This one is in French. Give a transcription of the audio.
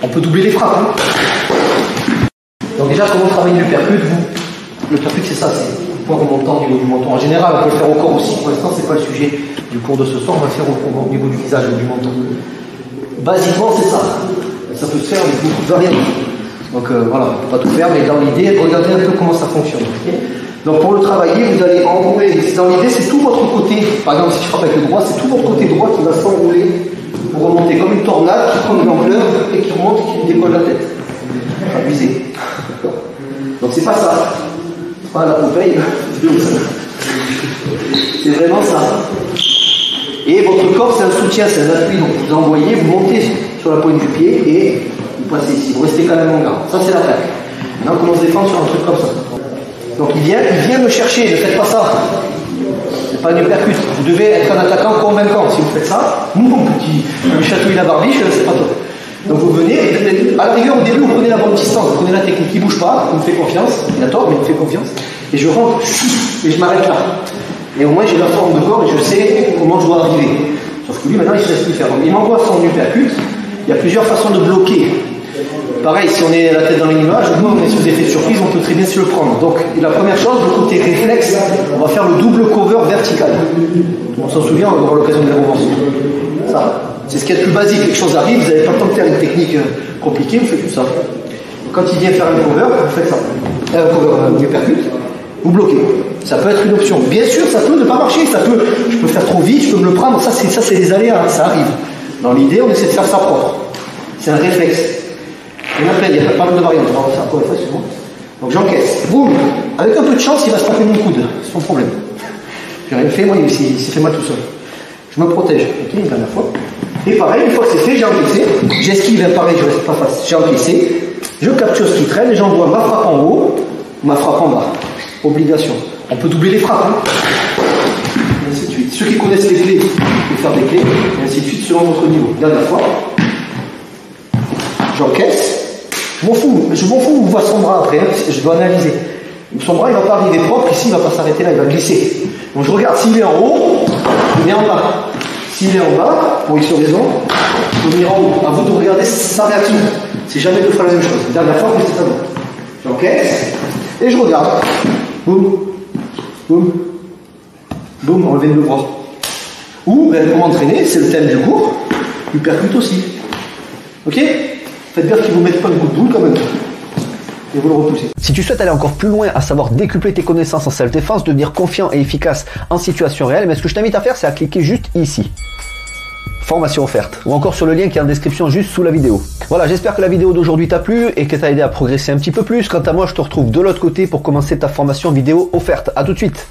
On peut doubler les frappes. Hein. Donc déjà, comment travailler l'uppercut? L'uppercut, c'est ça, c'est le point remontant au niveau du menton. En général, on peut le faire au corps aussi. Pour l'instant, c'est pas le sujet du cours de ce soir. On va le faire au niveau du visage et du menton. Basiquement, c'est ça. Ça peut se faire avec beaucoup de variantes. Donc voilà, on ne peut pas tout faire, mais dans l'idée, regardez un peu comment ça fonctionne. Okay. Donc pour le travailler, vous allez enrouler. Dans l'idée, c'est tout votre côté. Par exemple, si je frappe avec le droit, c'est tout votre côté droit qui va s'enrouler pour remonter comme une tornade qui prend de l'ampleur et qui remonte et qui décolle la tête. Abusé. Donc c'est pas ça. C'est pas la Popeye. C'est vraiment ça. Et votre corps, c'est un soutien, c'est un appui. Donc vous envoyez, vous montez sur la pointe du pied et vous passez ici. Vous restez quand même en garde. Ça, c'est l'attaque. Maintenant, comment se défendre sur un truc comme ça? Donc il vient me chercher. Ne faites pas ça. C'est pas une uppercut. Vous devez être un attaquant convaincant. Si vous faites ça, mon petit, me chatouille la barbiche, c'est pas toi. Donc vous venez, à la rigueur, au début, vous prenez la bonne distance, vous prenez la technique, il ne bouge pas, il me fait confiance, il a tort, mais il me fait confiance, et je rentre, et je m'arrête là. Et au moins, j'ai la forme de corps et je sais comment je dois arriver. Sauf que lui, maintenant, il se laisse plus faire. Il m'envoie son uppercut, il y a plusieurs façons de bloquer. Pareil, si on est la tête dans les nuages, nous, on est sous effet de surprise, on peut très bien se le prendre. Donc, la première chose, le côté réflexe, on va faire le double cover vertical. On s'en souvient, on aura l'occasion de le revoir. Ça. C'est ce qu'il y a de plus basique, quelque chose arrive, vous n'avez pas le temps de faire une technique compliquée, vous faites tout ça. Quand il vient faire un cover, vous faites ça. Un cover uppercut, vous bloquez. Ça peut être une option. Bien sûr, ça peut ne pas marcher, je peux faire trop vite, je peux me le prendre, ça c'est des aléas, ça arrive. Dans l'idée, on essaie de faire ça propre. C'est un réflexe. Et après, il y a pas mal de variantes, on va faire encore une fois, c'est bon. Donc j'encaisse, boum, avec un peu de chance, il va se taper mon coude, c'est son problème. J'ai rien fait, moi, il s'est fait mal tout seul. Je me protège, ok, une dernière fois. Et pareil, une fois que c'est fait, j'ai encaissé, j'esquive, pareil, je reste pas face, j'ai encaissé, je capture ce qui traîne et j'envoie ma frappe en haut, ma frappe en bas. Obligation. On peut doubler les frappes, hein. Et ainsi de suite. Ceux qui connaissent les clés, peuvent faire des clés, et ainsi de suite selon votre niveau. Dernière fois, j'encaisse, je m'en fous, on voit son bras après, hein, je dois analyser. Son bras, il ne va pas arriver propre, ici, il ne va pas s'arrêter là, il va glisser. Donc je regarde s'il est en haut, il est en bas. S'il est en bas, pour X raison, il faut venir en haut. À vous de regarder sa réaction. C'est jamais deux fois la même chose. La dernière fois, c'est ça. J'encaisse et je regarde. Boum, boum, boum, enlever le bras. Ou, pour m'entraîner, c'est le thème du cours, uppercut aussi. Ok? Faites gaffe qu'ils ne vous mettent pas le coup de boule quand même. Et vous le repoussez. Si tu souhaites aller encore plus loin, à savoir décupler tes connaissances en self-défense, devenir confiant et efficace en situation réelle, mais ce que je t'invite à faire, c'est à cliquer juste ici. Formation offerte. Ou encore sur le lien qui est en description juste sous la vidéo. Voilà, j'espère que la vidéo d'aujourd'hui t'a plu et que t'a aidé à progresser un petit peu plus. Quant à moi, je te retrouve de l'autre côté pour commencer ta formation vidéo offerte. À tout de suite.